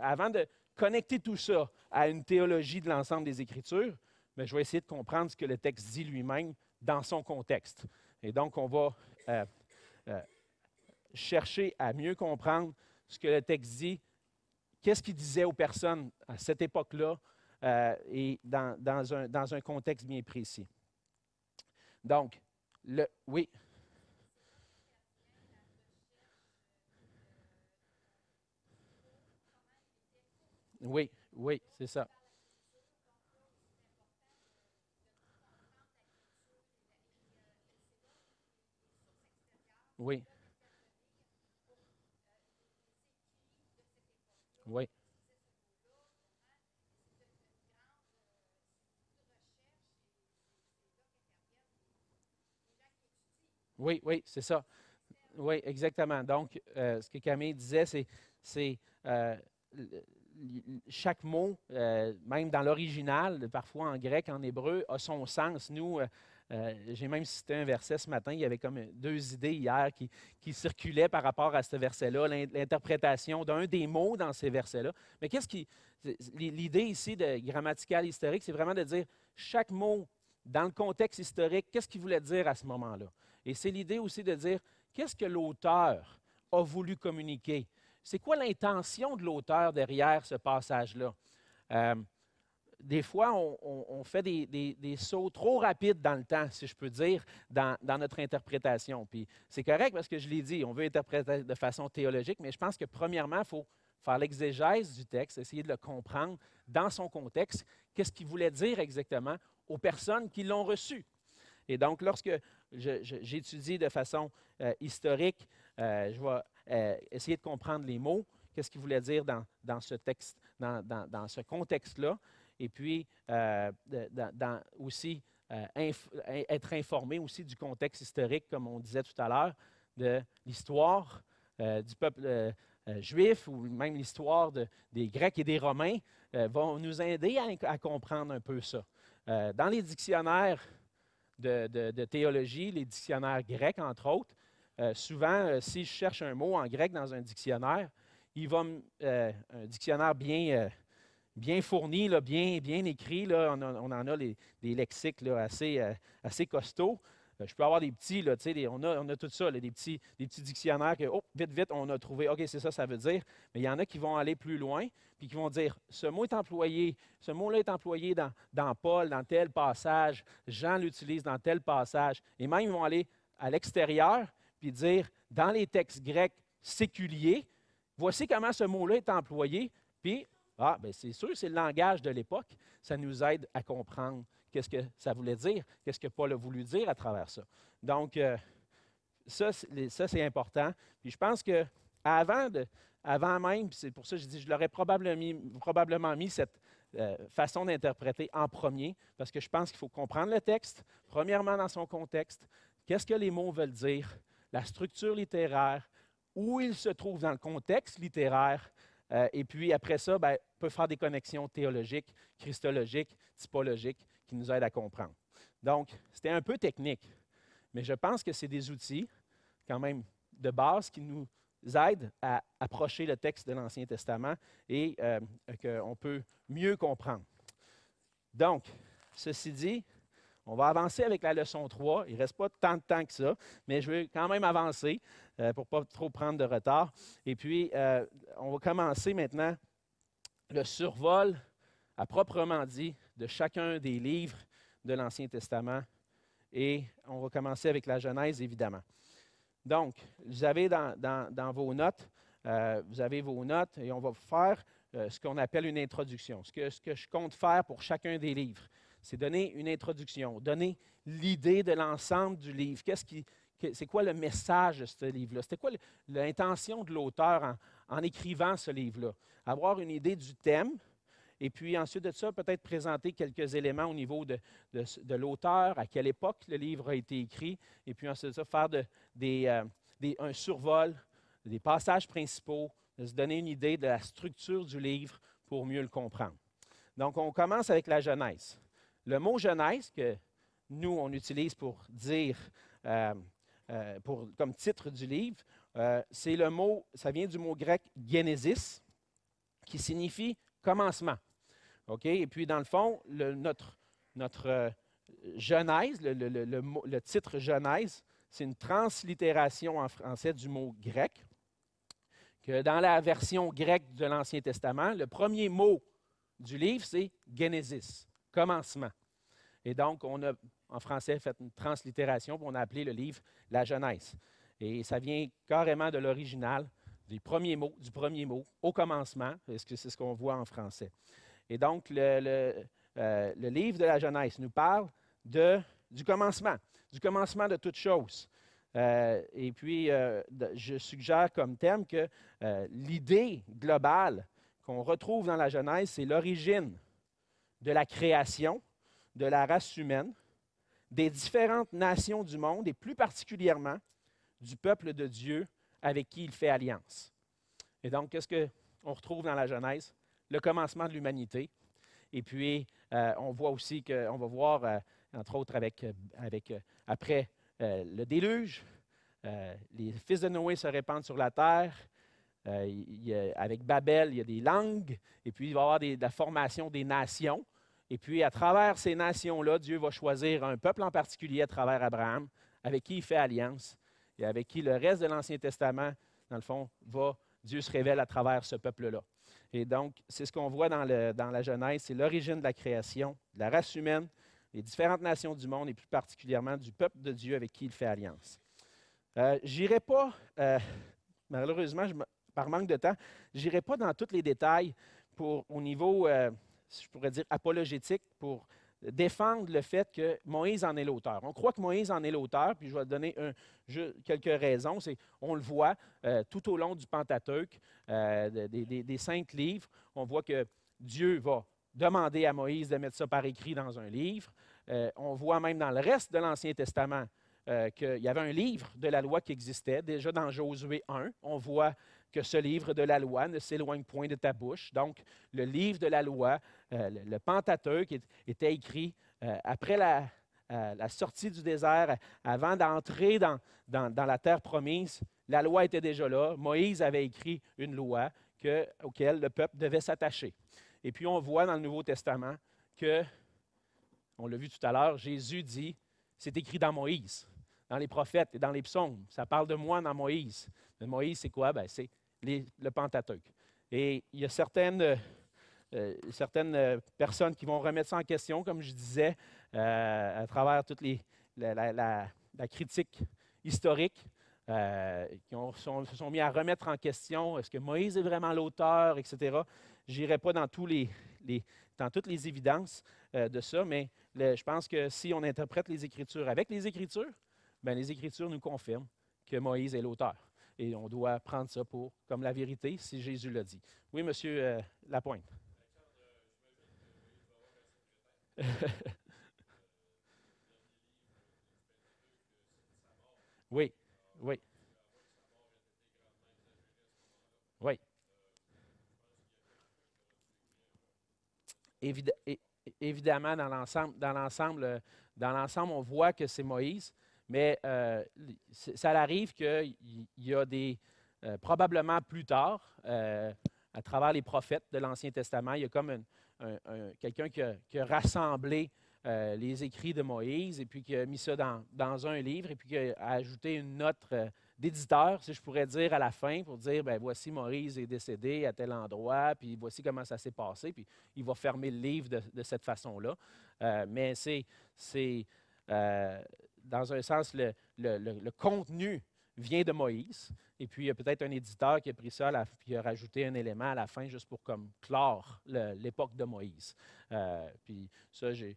Avant de connecter tout ça à une théologie de l'ensemble des Écritures, mais je vais essayer de comprendre ce que le texte dit lui-même dans son contexte. Et donc, on va chercher à mieux comprendre ce que le texte dit, qu'est-ce qu'il disait aux personnes à cette époque-là et dans un contexte bien précis. Donc, oui. Oui, oui, c'est ça. Oui. Oui. Oui, oui, c'est ça. Oui, exactement. Donc, ce que Camille disait, c'est chaque mot, même dans l'original, parfois en grec, en hébreu, a son sens. Nous, j'ai même cité un verset ce matin, il y avait comme 2 idées hier qui circulaient par rapport à ce verset-là, l'interprétation d'un des mots dans ces versets-là. Mais l'idée ici de grammatical historique, c'est vraiment de dire chaque mot dans le contexte historique, qu'est-ce qu'il voulait dire à ce moment-là? Et c'est l'idée aussi de dire qu'est-ce que l'auteur a voulu communiquer? C'est quoi l'intention de l'auteur derrière ce passage-là? Des fois, on fait des sauts trop rapides dans le temps, si je peux dire, dans notre interprétation. Puis c'est correct parce que je l'ai dit, on veut interpréter de façon théologique, mais je pense que premièrement, il faut faire l'exégèse du texte, essayer de le comprendre dans son contexte, qu'est-ce qu'il voulait dire exactement aux personnes qui l'ont reçu. Et donc, lorsque j'étudie de façon historique, je vais essayer de comprendre les mots, qu'est-ce qu'il voulait dire dans ce texte, dans ce contexte-là, et puis aussi être informé aussi du contexte historique, comme on disait tout à l'heure, de l'histoire du peuple juif ou même l'histoire des Grecs et des Romains vont nous aider à comprendre un peu ça. Dans les dictionnaires de théologie, les dictionnaires grecs, entre autres, souvent, si je cherche un mot en grec dans un dictionnaire, un dictionnaire bien fourni, là, bien écrit, là, on en a des lexiques là, assez costauds. Je peux avoir des petits, là, on a tout ça, là, des petits dictionnaires que, vite, on a trouvé, OK, c'est ça veut dire. Mais il y en a qui vont aller plus loin, puis qui vont dire, ce mot-là est employé dans Paul, dans tel passage, Jean l'utilise dans tel passage. Et même, ils vont aller à l'extérieur, puis dire, dans les textes grecs séculiers, voici comment ce mot-là est employé, puis, c'est sûr, c'est le langage de l'époque, ça nous aide à comprendre qu'est-ce que ça voulait dire, qu'est-ce que Paul a voulu dire à travers ça. Donc, ça c'est important. Puis je pense qu'avant même, c'est pour ça que je dis, je l'aurais probablement mis cette façon d'interpréter en premier, parce que je pense qu'il faut comprendre le texte, premièrement dans son contexte, qu'est-ce que les mots veulent dire, la structure littéraire, où ils se trouvent dans le contexte littéraire, et puis après ça, on peut faire des connexions théologiques, christologiques, typologiques, qui nous aident à comprendre. Donc, c'était un peu technique, mais je pense que c'est des outils, quand même, de base qui nous aident à approcher le texte de l'Ancien Testament et qu'on peut mieux comprendre. Donc, ceci dit, on va avancer avec la leçon 3. Il ne reste pas tant de temps que ça, mais je vais quand même avancer pour ne pas trop prendre de retard. Et puis, on va commencer maintenant le survol, à proprement dit, de chacun des livres de l'Ancien Testament. Et on va commencer avec la Genèse, évidemment. Donc, vous avez dans vos notes, vous avez vos notes et on va faire ce qu'on appelle une introduction. Ce que je compte faire pour chacun des livres, c'est donner une introduction, donner l'idée de l'ensemble du livre. C'est quoi le message de ce livre-là? C'était quoi l'intention de l'auteur en écrivant ce livre-là? Avoir une idée du thème, et puis ensuite de ça, peut-être présenter quelques éléments au niveau de l'auteur, à quelle époque le livre a été écrit, et puis ensuite de ça, faire un survol, des passages principaux, de se donner une idée de la structure du livre pour mieux le comprendre. Donc, on commence avec la Genèse. Le mot Genèse, que nous, on utilise pour dire, comme titre du livre, c'est le mot, ça vient du mot grec Genesis, qui signifie commencement. OK? Et puis, dans le fond, notre Genèse, le titre Genèse, c'est une translittération en français du mot grec, que dans la version grecque de l'Ancien Testament, le premier mot du livre, c'est Genesis, commencement. Et donc, on a, en français, fait une translittération, puis on a appelé le livre la Genèse. Et ça vient carrément de l'original, du premier mot, au commencement, parce que c'est ce qu'on voit en français. Et donc, le livre de la Genèse nous parle du commencement de toute chose. Et puis, je suggère comme thème que l'idée globale qu'on retrouve dans la Genèse, c'est l'origine de la création, de la race humaine, des différentes nations du monde, et plus particulièrement du peuple de Dieu avec qui il fait alliance. Et donc, qu'est-ce qu'on retrouve dans la Genèse? Le commencement de l'humanité. Et puis, on voit aussi qu'on va voir, entre autres, après le déluge, les fils de Noé se répandent sur la terre. Avec Babel, il y a des langues. Et puis, il va y avoir la formation des nations. Et puis, à travers ces nations-là, Dieu va choisir un peuple en particulier à travers Abraham, avec qui il fait alliance et avec qui le reste de l'Ancien Testament, dans le fond, Dieu se révèle à travers ce peuple-là. Et donc, c'est ce qu'on voit dans la Genèse, c'est l'origine de la création, de la race humaine, des différentes nations du monde et plus particulièrement du peuple de Dieu avec qui il fait alliance. J'irai pas, malheureusement, par manque de temps, j'irai pas dans tous les détails au niveau, je pourrais dire, apologétique, pour défendre le fait que Moïse en est l'auteur. On croit que Moïse en est l'auteur, puis je vais donner quelques raisons. On le voit tout au long du Pentateuque, des 5 livres. On voit que Dieu va demander à Moïse de mettre ça par écrit dans un livre. On voit même dans le reste de l'Ancien Testament qu'il y avait un livre de la loi qui existait. Déjà dans Josué 1, on voit que ce livre de la loi ne s'éloigne point de ta bouche. Donc, le livre de la loi, le Pentateuque, était écrit après la sortie du désert, avant d'entrer dans la terre promise. La loi était déjà là. Moïse avait écrit une loi auquel le peuple devait s'attacher. Et puis, on voit dans le Nouveau Testament que, on l'a vu tout à l'heure, Jésus dit, c'est écrit dans Moïse, dans les prophètes et dans les psaumes. Ça parle de moi dans Moïse. Mais Moïse, c'est quoi? C'est le Pentateuque. Et il y a certaines personnes qui vont remettre ça en question, comme je disais, à travers toute la critique historique, qui se sont mis à remettre en question, est-ce que Moïse est vraiment l'auteur, etc. Je n'irai pas dans toutes les évidences de ça, mais je pense que si on interprète les Écritures avec les Écritures, bien, les Écritures nous confirment que Moïse est l'auteur. Et on doit prendre ça comme la vérité, si Jésus l'a dit. Oui, M. Lapointe. Oui, oui. Oui. Évidemment, dans l'ensemble, on voit que c'est Moïse, mais ça arrive qu'il y a probablement plus tard, à travers les prophètes de l'Ancien Testament, il y a comme quelqu'un qui a rassemblé les écrits de Moïse et puis qui a mis ça dans un livre et puis qui a ajouté une note d'éditeur, si je pourrais dire, à la fin pour dire, bien, voici Moïse est décédé à tel endroit, puis voici comment ça s'est passé, puis il va fermer le livre de cette façon-là. Mais c'est dans un sens, le contenu vient de Moïse. Et puis, il y a peut-être un éditeur qui a pris ça, puis a rajouté un élément à la fin juste pour comme clore l'époque de Moïse. Puis ça, je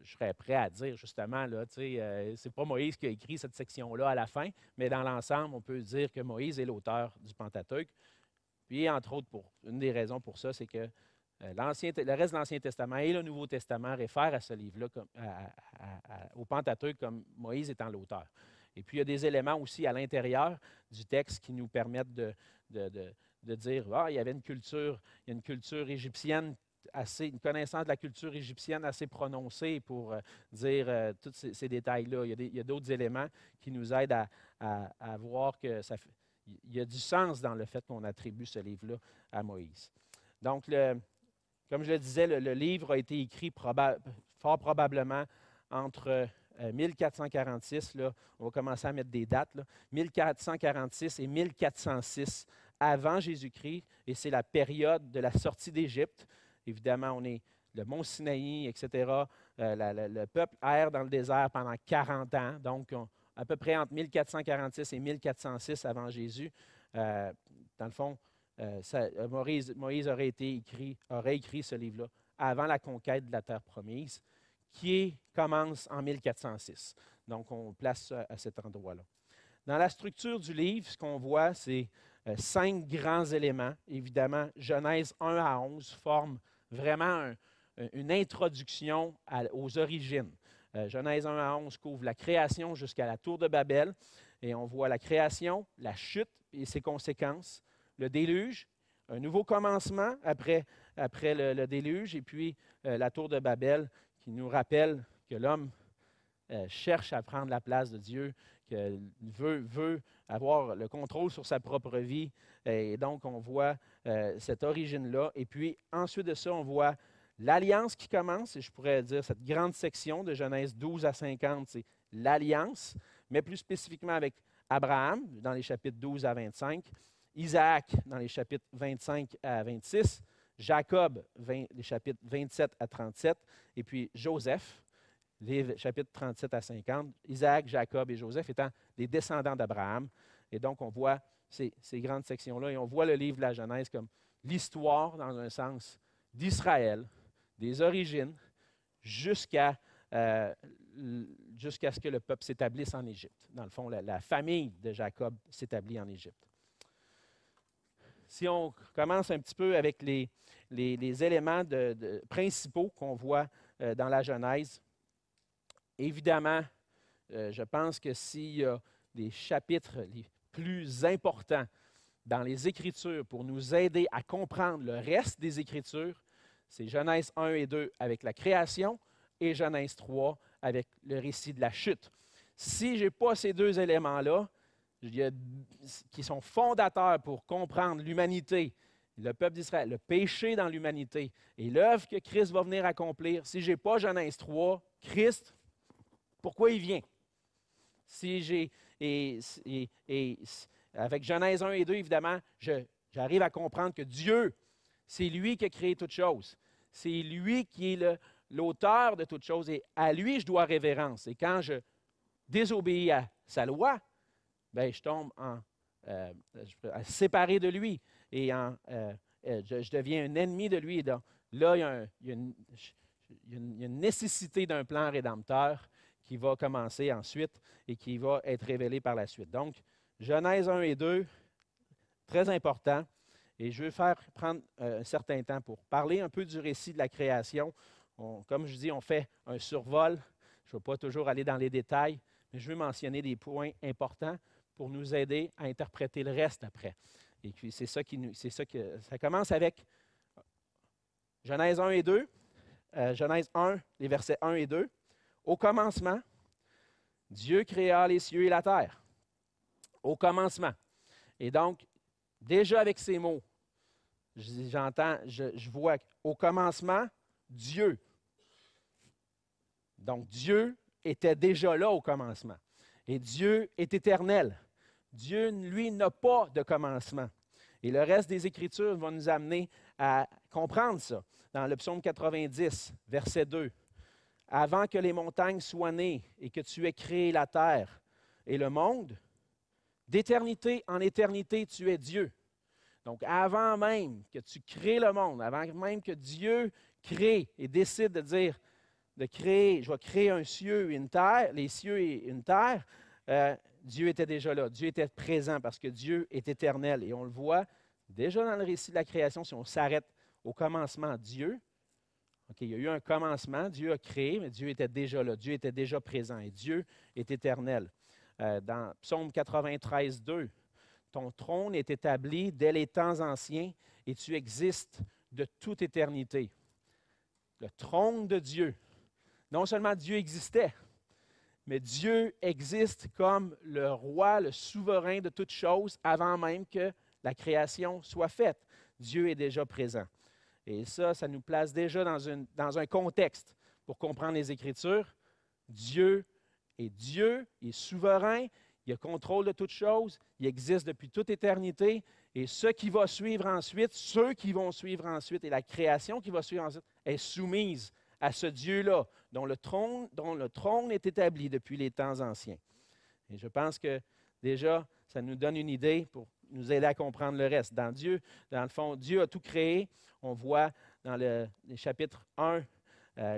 serais prêt à dire justement, là, c'est pas Moïse qui a écrit cette section-là à la fin, mais dans l'ensemble, on peut dire que Moïse est l'auteur du Pentateuque. Puis, entre autres, une des raisons pour ça, c'est que le reste de l'Ancien Testament et le Nouveau Testament réfèrent à ce livre-là, au Pentateuque, comme Moïse étant l'auteur. Et puis, il y a des éléments aussi à l'intérieur du texte qui nous permettent de dire il y avait une culture égyptienne, une connaissance de la culture égyptienne assez prononcée pour dire tous ces détails-là. Il y a d'autres éléments qui nous aident à voir que il y a du sens dans le fait qu'on attribue ce livre-là à Moïse. Donc, comme je le disais, le livre a été écrit fort probablement entre 1446, là, on va commencer à mettre des dates, là, 1446 et 1406 avant Jésus-Christ, et c'est la période de la sortie d'Égypte. Évidemment, on est le mont Sinaï, etc. Le peuple erre dans le désert pendant 40 ans, donc à peu près entre 1446 et 1406 avant Jésus. Dans le fond, Moïse aurait écrit ce livre-là avant la conquête de la terre promise, qui commence en 1406. Donc, on place ça à cet endroit-là. Dans la structure du livre, ce qu'on voit, c'est 5 grands éléments. Évidemment, Genèse 1 à 11 forment vraiment une introduction aux origines. Genèse 1 à 11 couvre la création jusqu'à la tour de Babel. Et on voit la création, la chute et ses conséquences, le déluge, un nouveau commencement après le déluge, et puis la tour de Babel qui nous rappelle que l'homme cherche à prendre la place de Dieu, qu'il veut avoir le contrôle sur sa propre vie. Et donc, on voit cette origine-là. Et puis, ensuite de ça, on voit l'alliance qui commence, et je pourrais dire cette grande section de Genèse 12 à 50, c'est l'alliance, mais plus spécifiquement avec Abraham, dans les chapitres 12 à 25, Isaac, dans les chapitres 25 à 26, Jacob, les chapitres 27 à 37, et puis Joseph, les chapitres 37 à 50, Isaac, Jacob et Joseph étant des descendants d'Abraham. Et donc, on voit ces grandes sections-là, et on voit le livre de la Genèse comme l'histoire, dans un sens, d'Israël, des origines, jusqu'à ce que le peuple s'établisse en Égypte. Dans le fond, la famille de Jacob s'établit en Égypte. Si on commence un petit peu avec les éléments principaux qu'on voit dans la Genèse, évidemment, je pense que s'il y a des chapitres les plus importants dans les Écritures pour nous aider à comprendre le reste des Écritures, c'est Genèse 1 et 2 avec la création et Genèse 3 avec le récit de la chute. Si je n'ai pas ces deux éléments-là, qui sont fondateurs pour comprendre l'humanité, le peuple d'Israël, le péché dans l'humanité et l'œuvre que Christ va venir accomplir, si je n'ai pas Genèse 3, Christ, pourquoi il vient? Avec Genèse 1 et 2, évidemment, j'arrive à comprendre que Dieu, c'est lui qui a créé toutes choses. C'est lui qui est l'auteur de toutes choses et à lui, je dois révérence. Et quand je désobéis à sa loi, bien, je tombe séparé de lui et je deviens un ennemi de lui. Et donc, là, il y a une nécessité d'un plan rédempteur qui va commencer ensuite et qui va être révélé par la suite. Donc, Genèse 1 et 2, très important. Et je vais prendre un certain temps pour parler un peu du récit de la création. Comme je dis, on fait un survol. Je ne vais pas toujours aller dans les détails, mais je veux mentionner des points importants pour nous aider à interpréter le reste après. Et puis, ça commence avec Genèse 1 et 2. Genèse 1, les versets 1 et 2. Au commencement, Dieu créa les cieux et la terre. Au commencement. Et donc, déjà avec ces mots, je vois au commencement, Dieu. Donc, Dieu était déjà là au commencement. Et Dieu est éternel. Dieu, lui, n'a pas de commencement. Et le reste des Écritures va nous amener à comprendre ça. Dans le psaume 90, verset 2. « Avant que les montagnes soient nées et que tu aies créé la terre et le monde, D'éternité en éternité, tu es Dieu. Donc, avant même que tu crées le monde, avant même que Dieu crée et décide de dire, de créer, je vais créer un cieux et une terre, les cieux et une terre, Dieu était déjà là. Dieu était présent parce que Dieu est éternel. Et on le voit déjà dans le récit de la création, si on s'arrête au commencement, Dieu, il y a eu un commencement, Dieu a créé, mais Dieu était déjà là, Dieu était déjà présent et Dieu est éternel. Dans Psaume 93, 2, ton trône est établi dès les temps anciens et tu existes de toute éternité. Le trône de Dieu. Non seulement Dieu existait, mais Dieu existe comme le roi, le souverain de toutes choses avant même que la création soit faite. Dieu est déjà présent. Et ça nous place déjà dans un contexte pour comprendre les Écritures. Dieu est Dieu, il est souverain, il a contrôle de toutes choses, il existe depuis toute éternité. Et ceux qui vont suivre ensuite et la création qui va suivre ensuite est soumise à ce Dieu-là, dont le trône est établi depuis les temps anciens. Et je pense que déjà, ça nous donne une idée pour nous aider à comprendre le reste. Dans le fond, Dieu a tout créé. On voit dans les chapitres 1,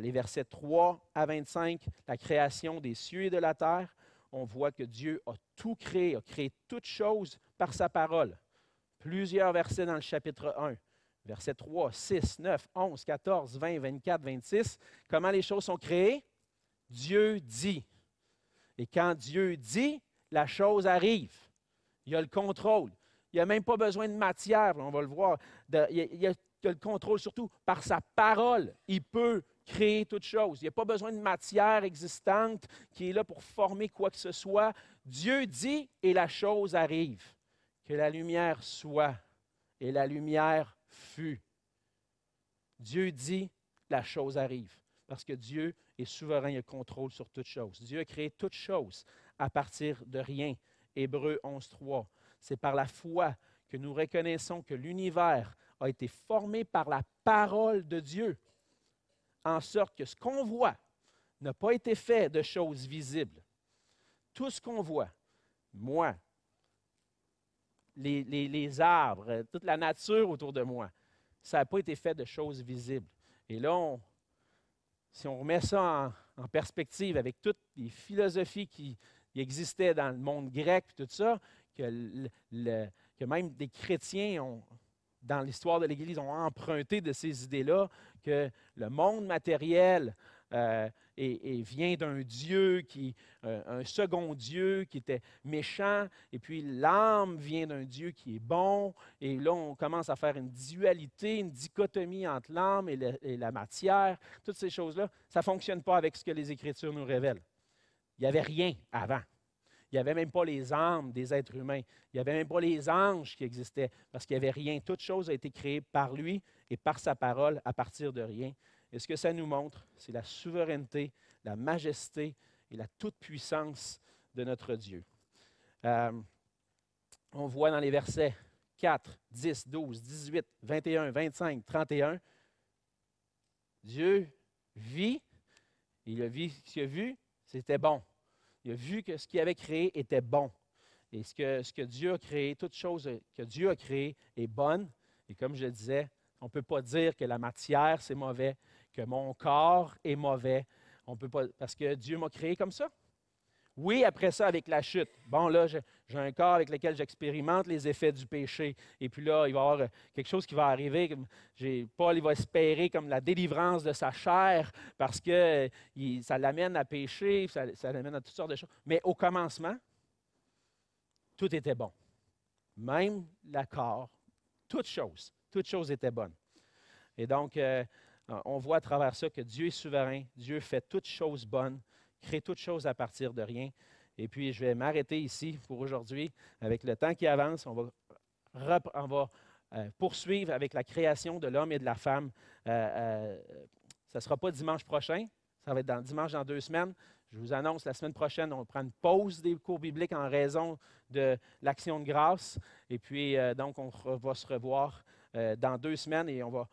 les versets 3 à 25, la création des cieux et de la terre. On voit que Dieu a tout créé, a créé toutes choses par sa parole. Plusieurs versets dans le chapitre 1. Versets 3, 6, 9, 11, 14, 20, 24, 26. Comment les choses sont créées? Dieu dit. Et quand Dieu dit, la chose arrive. Il y a le contrôle. Il n'y a même pas besoin de matière, on va le voir. Il y a le contrôle surtout par sa parole. Il peut créer toute chose. Il n'y a pas besoin de matière existante qui est là pour former quoi que ce soit. Dieu dit et la chose arrive. Que la lumière soit et la lumière fut. Dieu dit, la chose arrive. Parce que Dieu est souverain, il a contrôle sur toute chose. Dieu a créé toute chose à partir de rien. Hébreux 11.3. C'est par la foi que nous reconnaissons que l'univers a été formé par la parole de Dieu, en sorte que ce qu'on voit n'a pas été fait de choses visibles. Tout ce qu'on voit, moi, les arbres, toute la nature autour de moi, ça n'a pas été fait de choses visibles. Et là, si on remet ça en perspective avec toutes les philosophies qui existaient dans le monde grec, tout ça, que même des chrétiens, dans l'histoire de l'Église, ont emprunté de ces idées-là, que le monde matériel vient d'un Dieu, un second Dieu qui était méchant, et puis l'âme vient d'un Dieu qui est bon, et là on commence à faire une dualité, une dichotomie entre l'âme et la matière. Toutes ces choses-là, ça ne fonctionne pas avec ce que les Écritures nous révèlent. Il n'y avait rien avant. Il n'y avait même pas les âmes des êtres humains. Il n'y avait même pas les anges qui existaient, parce qu'il n'y avait rien. Toute chose a été créée par lui et par sa parole à partir de rien. Et ce que ça nous montre, c'est la souveraineté, la majesté et la toute-puissance de notre Dieu. On voit dans les versets 4, 10, 12, 18, 21, 25, 31, Dieu vit, il a vu ce qu'il a vu, c'était bon. Il a vu que ce qu'il avait créé était bon. Et ce que Dieu a créé, toute chose que Dieu a créée est bonne. Et comme je disais, on ne peut pas dire que la matière, c'est mauvais, que mon corps est mauvais. On peut pas, parce que Dieu m'a créé comme ça. Oui, après ça, avec la chute. Bon, là, j'ai un corps avec lequel j'expérimente les effets du péché. Et puis là, il va y avoir quelque chose qui va arriver. Paul, il va espérer comme la délivrance de sa chair parce que ça l'amène à pécher, ça l'amène à toutes sortes de choses. Mais au commencement, tout était bon. Même l'accord, toute chose était bonne. Et donc, on voit à travers ça que Dieu est souverain, Dieu fait toutes choses bonnes, crée toutes choses à partir de rien. Et puis, je vais m'arrêter ici pour aujourd'hui. Avec le temps qui avance, on va poursuivre avec la création de l'homme et de la femme. Ça ne sera pas dimanche prochain, ça va être dimanche dans 2 semaines. Je vous annonce, la semaine prochaine, on prend une pause des cours bibliques en raison de l'Action de grâce. Et puis, donc, on va se revoir dans 2 semaines et on va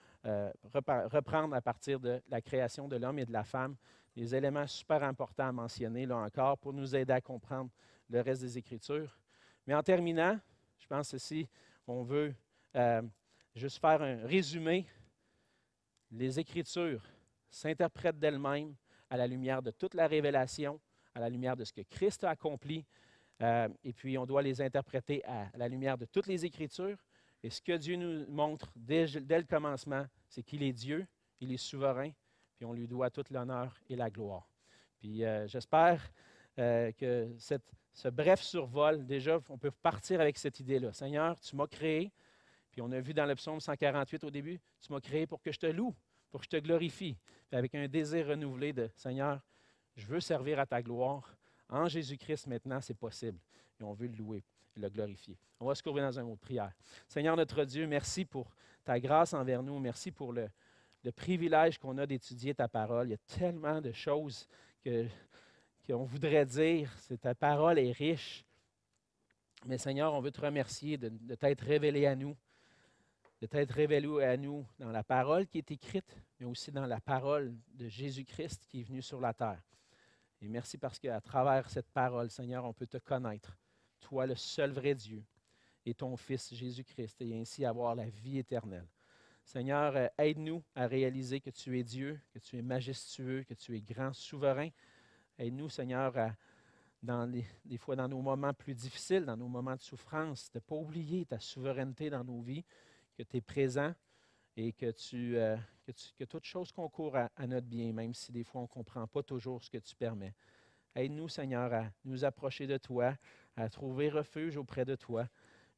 reprendre à partir de la création de l'homme et de la femme. Des éléments super importants à mentionner, là encore, pour nous aider à comprendre le reste des Écritures. Mais en terminant, je pense que si on veut juste faire un résumé, les Écritures s'interprètent d'elles-mêmes à la lumière de toute la révélation, à la lumière de ce que Christ a accompli, et puis on doit les interpréter à la lumière de toutes les Écritures. Et ce que Dieu nous montre dès le commencement, c'est qu'il est Dieu, il est souverain, puis on lui doit toute l'honneur et la gloire. Puis j'espère que ce bref survol, déjà, on peut partir avec cette idée-là. Seigneur, tu m'as créé, puis on a vu dans le psaume 148 au début, tu m'as créé pour que je te loue, pour que je te glorifie. Puis avec un désir renouvelé de Seigneur, je veux servir à ta gloire. En Jésus-Christ, maintenant, c'est possible. Et on veut le louer, le glorifier. On va se courber dans un mot de prière. Seigneur notre Dieu, merci pour ta grâce envers nous. Merci pour le privilège qu'on a d'étudier ta parole. Il y a tellement de choses qu'on voudrait dire. Ta parole est riche. Mais Seigneur, on veut te remercier de t'être révélé à nous, de t'être révélé à nous dans la parole qui est écrite, mais aussi dans la parole de Jésus-Christ qui est venu sur la terre. Et merci parce qu'à travers cette parole, Seigneur, on peut te connaître, toi le seul vrai Dieu, et ton Fils Jésus-Christ, et ainsi avoir la vie éternelle. Seigneur, aide-nous à réaliser que tu es Dieu, que tu es majestueux, que tu es grand, souverain. Aide-nous, Seigneur, des fois dans nos moments plus difficiles, dans nos moments de souffrance, de ne pas oublier ta souveraineté dans nos vies, que tu es présent et que toute chose concourt à notre bien, même si des fois on ne comprend pas toujours ce que tu permets. Aide-nous, Seigneur, à nous approcher de toi, à trouver refuge auprès de toi,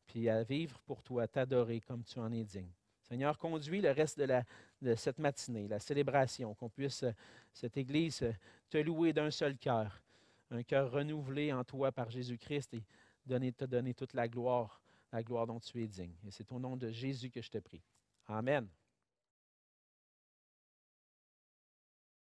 puis à vivre pour toi, t'adorer comme tu en es digne. Seigneur, conduis le reste de cette matinée, la célébration, qu'on puisse, cette Église, te louer d'un seul cœur, un cœur renouvelé en toi par Jésus-Christ et te donner toute la gloire dont tu es digne. Et c'est au nom de Jésus que je te prie. Amen.